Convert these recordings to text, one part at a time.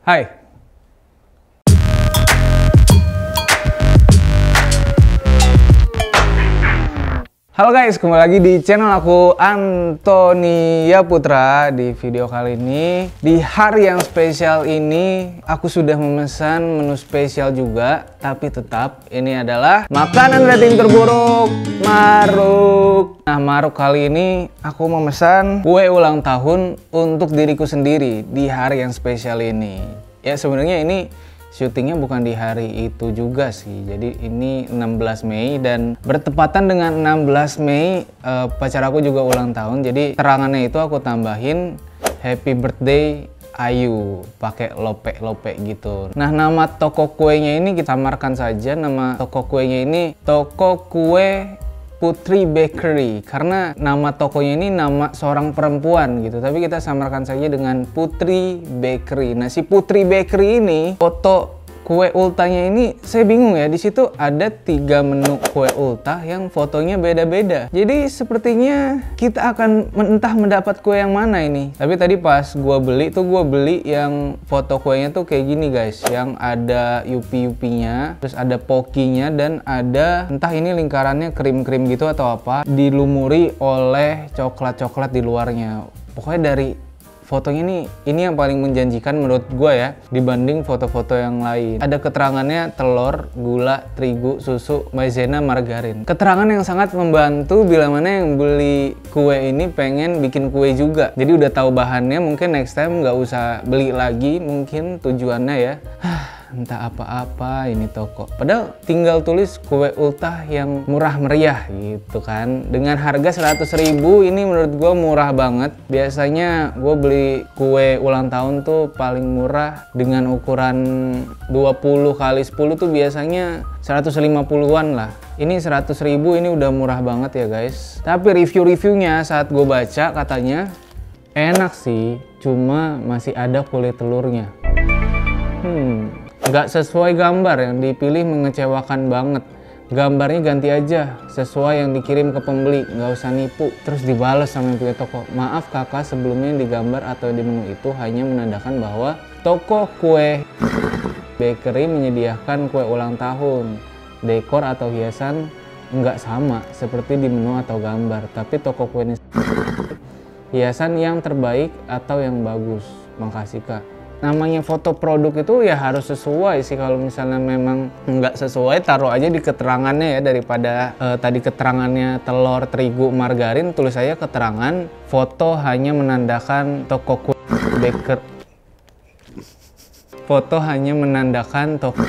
Hai. Halo guys, kembali lagi di channel aku Antonia Putra. Di video kali ini, di hari yang spesial ini, aku sudah memesan menu spesial juga. Tapi tetap, ini adalah makanan rating terburuk, Maruk. Nah, Maruk kali ini aku memesan kue ulang tahun untuk diriku sendiri di hari yang spesial ini. Ya sebenarnya ini syutingnya bukan di hari itu juga sih. Jadi ini 16 Mei dan bertepatan dengan 16 Mei pacar aku juga ulang tahun. Jadi terangannya itu aku tambahin Happy Birthday Ayu pakai lope-lope gitu. Nah, nama toko kuenya ini kita samarkan saja. Nama toko kuenya ini Toko Kue Putri Bakery, karena nama tokonya ini nama seorang perempuan gitu, tapi kita samarkan saja dengan Putri Bakery. Nah, si Putri Bakery ini foto kue ultahnya ini saya bingung ya. Di situ ada 3 menu kue ultah yang fotonya beda-beda. Jadi sepertinya kita akan entah mendapat kue yang mana ini. Tapi tadi pas gua beli tuh, gua beli yang foto kuenya tuh kayak gini guys, yang ada yupi-yupinya, terus ada pokinya, dan ada entah ini lingkarannya krim-krim gitu atau apa, dilumuri oleh coklat-coklat di luarnya. Pokoknya dari fotonya ini yang paling menjanjikan menurut gue ya, dibanding foto-foto yang lain. Ada keterangannya telur, gula, terigu, susu, maizena, margarin. Keterangan yang sangat membantu bila mana yang beli kue ini pengen bikin kue juga. Jadi udah tahu bahannya, mungkin next time nggak usah beli lagi, mungkin tujuannya ya. Entah apa-apa ini toko. Padahal tinggal tulis kue ultah yang murah meriah gitu kan. Dengan harga 100.000 ini menurut gue murah banget. Biasanya gue beli kue ulang tahun tuh paling murah dengan ukuran 20 kali 10 tuh biasanya 150-an lah. Ini 100.000 ini udah murah banget ya guys. Tapi review-reviewnya saat gue baca katanya enak sih, cuma masih ada kulit telurnya. Nggak sesuai gambar, yang dipilih mengecewakan banget. Gambarnya ganti aja sesuai yang dikirim ke pembeli, nggak usah nipu. Terus dibales sama yang punya toko, maaf kakak, sebelumnya di gambar atau di menu itu hanya menandakan bahwa toko kue bakery menyediakan kue ulang tahun, dekor atau hiasan nggak sama seperti di menu atau gambar, tapi toko kue ini hiasan yang terbaik atau yang bagus. Makasih kak. Namanya foto produk itu ya harus sesuai sih. Kalau misalnya memang nggak sesuai, taruh aja di keterangannya ya, daripada tadi keterangannya telur, terigu, margarin, tulis saya keterangan foto hanya menandakan toko kue baker. Foto hanya menandakan toko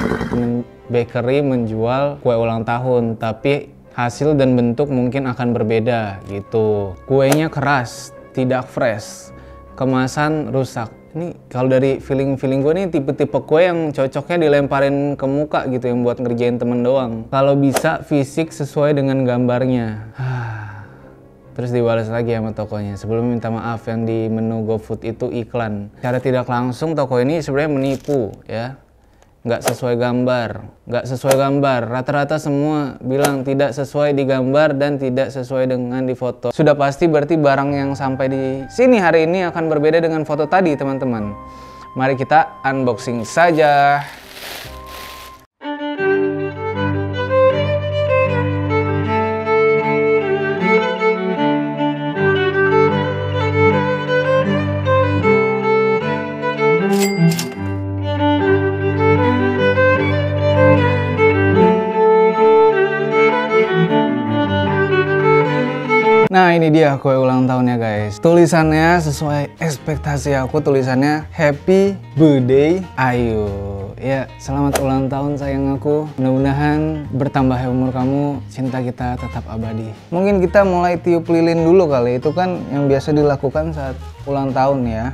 bakery menjual kue ulang tahun, tapi hasil dan bentuk mungkin akan berbeda gitu. Kuenya keras, tidak fresh, kemasan rusak. Ini kalau dari feeling gue nih tipe-tipe kue yang cocoknya dilemparin ke muka gitu, yang buat ngerjain temen doang. Kalau bisa fisik sesuai dengan gambarnya. Terus dibalas lagi sama tokonya, sebelum minta maaf yang di menu GoFood itu iklan. Cara tidak langsung toko ini sebenarnya menipu ya. Nggak sesuai gambar, rata-rata semua bilang tidak sesuai di gambar dan tidak sesuai dengan di foto. Sudah pasti berarti barang yang sampai di sini hari ini akan berbeda dengan foto tadi teman-teman. Mari kita unboxing saja. Nah, ini dia kue ulang tahunnya guys. Tulisannya sesuai ekspektasi aku, tulisannya Happy Birthday Ayu. Ya, selamat ulang tahun sayang aku. Mudah-mudahan bertambah umur kamu, cinta kita tetap abadi. Mungkin kita mulai tiup lilin dulu kali, itu kan yang biasa dilakukan saat ulang tahun ya.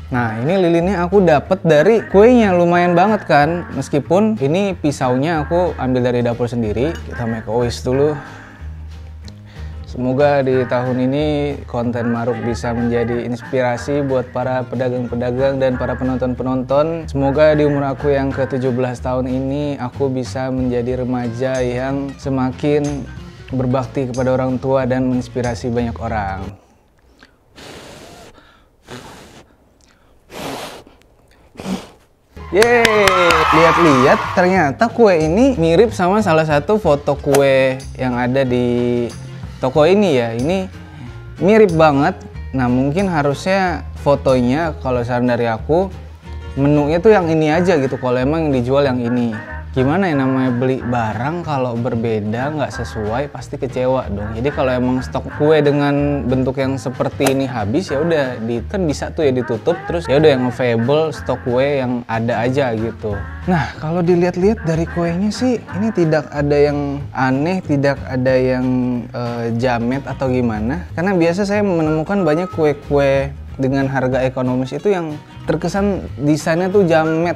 Nah, ini lilinnya aku dapat dari kuenya, lumayan banget kan. Meskipun ini pisaunya aku ambil dari dapur sendiri. Kita make a wish dulu. Semoga di tahun ini konten Maruk bisa menjadi inspirasi buat para pedagang-pedagang dan para penonton-penonton. Semoga di umur aku yang ke-17 tahun ini aku bisa menjadi remaja yang semakin berbakti kepada orang tua dan menginspirasi banyak orang. Yeay, lihat-lihat ternyata kue ini mirip sama salah satu foto kue yang ada di toko ini ya. Ini mirip banget. Nah mungkin harusnya fotonya kalau saran dari aku menunya tuh yang ini aja gitu kalau emang yang dijual yang ini. Gimana ya namanya beli barang kalau berbeda nggak sesuai pasti kecewa dong. Jadi kalau emang stok kue dengan bentuk yang seperti ini habis ya udah kan bisa tuh ya ditutup terus ya udah yang available stok kue yang ada aja gitu. Nah kalau dilihat-lihat dari kuenya sih ini tidak ada yang aneh, tidak ada yang jamet atau gimana. Karena biasa saya menemukan banyak kue-kue dengan harga ekonomis itu yang terkesan desainnya tuh jamet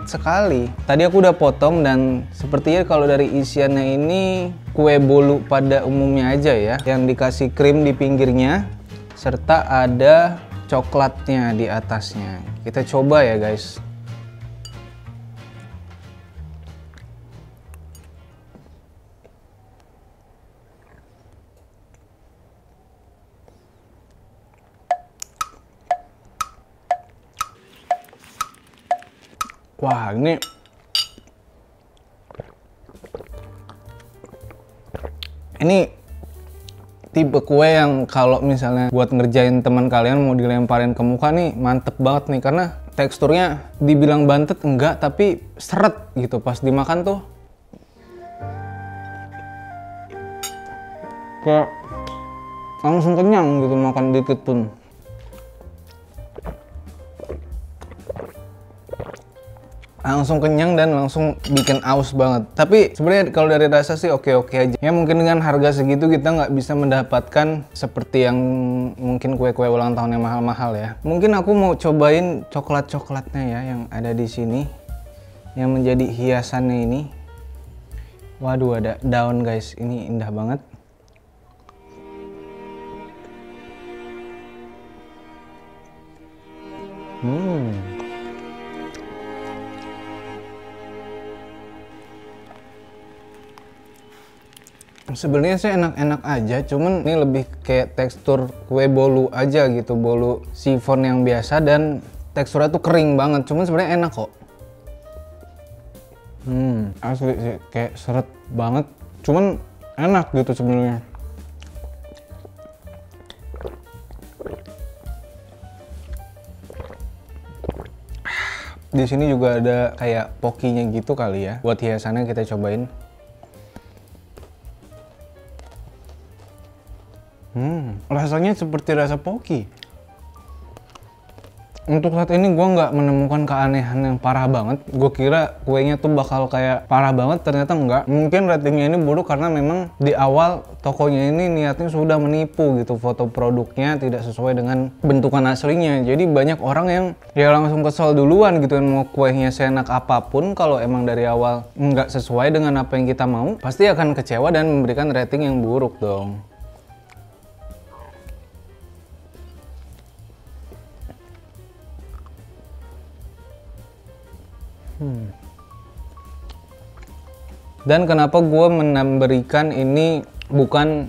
sekali. Tadi aku udah potong dan sepertinya kalau dari isiannya ini kue bolu pada umumnya aja ya, yang dikasih krim di pinggirnya serta ada coklatnya di atasnya. Kita coba ya guys. Wah, ini tipe kue yang kalau misalnya buat ngerjain teman kalian mau dilemparin ke muka nih mantep banget nih karena teksturnya dibilang bantet enggak tapi seret gitu pas dimakan tuh kayak langsung kenyang gitu makan dikit pun. Langsung kenyang dan langsung bikin aus banget. Tapi sebenarnya kalau dari rasa sih oke-oke aja. Ya mungkin dengan harga segitu kita nggak bisa mendapatkan seperti yang mungkin kue-kue ulang tahun yang mahal-mahal ya. Mungkin aku mau cobain coklat-coklatnya ya yang ada di sini. Yang menjadi hiasannya ini. Waduh ada daun guys, ini indah banget. Sebenarnya sih enak-enak aja, cuman ini lebih kayak tekstur kue bolu aja gitu, bolu sifon yang biasa dan teksturnya tuh kering banget, cuman sebenarnya enak kok. Asli sih kayak seret banget, cuman enak gitu sebenarnya. Di sini juga ada kayak pokinya gitu kali ya, buat hiasannya kita cobain. Rasanya seperti rasa poki. Untuk saat ini gue nggak menemukan keanehan yang parah banget. Gue kira kuenya tuh bakal kayak parah banget, ternyata enggak. Mungkin ratingnya ini buruk karena memang di awal tokonya ini niatnya sudah menipu gitu. Foto produknya tidak sesuai dengan bentukan aslinya. Jadi banyak orang yang ya langsung kesel duluan gitu. Mau kuenya seenak apapun, kalau emang dari awal nggak sesuai dengan apa yang kita mau, pasti akan kecewa dan memberikan rating yang buruk dong. Dan kenapa gue memberikan ini bukan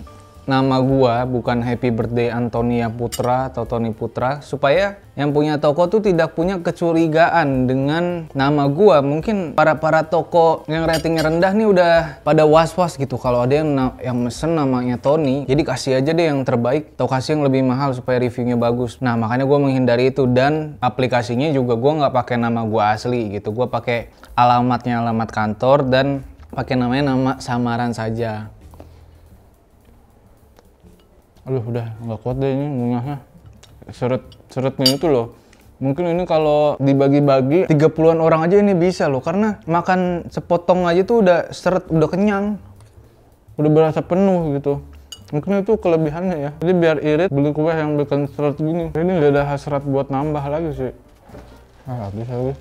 nama gue, bukan Happy Birthday Antonia Putra atau Tony Putra, supaya yang punya toko tuh tidak punya kecurigaan dengan nama gue. Mungkin para toko yang ratingnya rendah nih udah pada was-was gitu kalau ada yang mesen namanya Tony, jadi kasih aja deh yang terbaik atau kasih yang lebih mahal supaya reviewnya bagus. Nah makanya gue menghindari itu, dan aplikasinya juga gue nggak pakai nama gue asli gitu, gue pakai alamat kantor dan pakai namanya nama samaran saja. Aduh udah nggak kuat deh ini ngunyahnya, seret-seretnya itu loh. Mungkin ini kalau dibagi-bagi 30-an orang aja ini bisa loh, karena makan sepotong aja tuh udah seret, udah kenyang, udah berasa penuh gitu. Mungkin itu kelebihannya ya. Jadi biar irit beli kue yang bikin seret gini, ini nggak ada hasrat buat nambah lagi sih. Habis.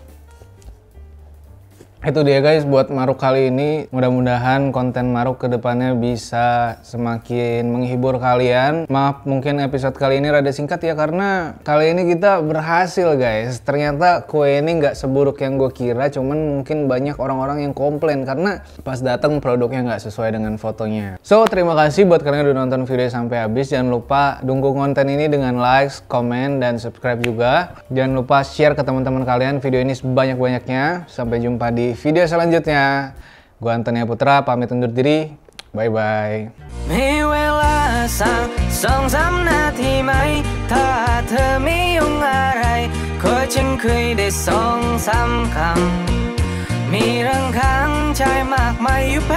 Itu dia guys buat Maruk kali ini. Mudah-mudahan konten Maruk kedepannya bisa semakin menghibur kalian. Maaf mungkin episode kali ini rada singkat ya, karena kali ini kita berhasil guys. Ternyata kue ini nggak seburuk yang gue kira, cuman mungkin banyak orang-orang yang komplain karena pas datang produknya nggak sesuai dengan fotonya. So terima kasih buat kalian yang udah nonton video sampai habis. Jangan lupa dukung konten ini dengan like, komen, dan subscribe juga. Jangan lupa share ke teman-teman kalian video ini sebanyak-banyaknya. Sampai jumpa di video selanjutnya. Gua Antonia Putra pamit undur diri. Bye bye. มีเวลาสัก2-3 นาทีไหมถ้าเธอไม่ยุ่งอะไรขอฉันคุยได้2-3 คำมีเรื่องค้างใจมากมายอยู่แพ้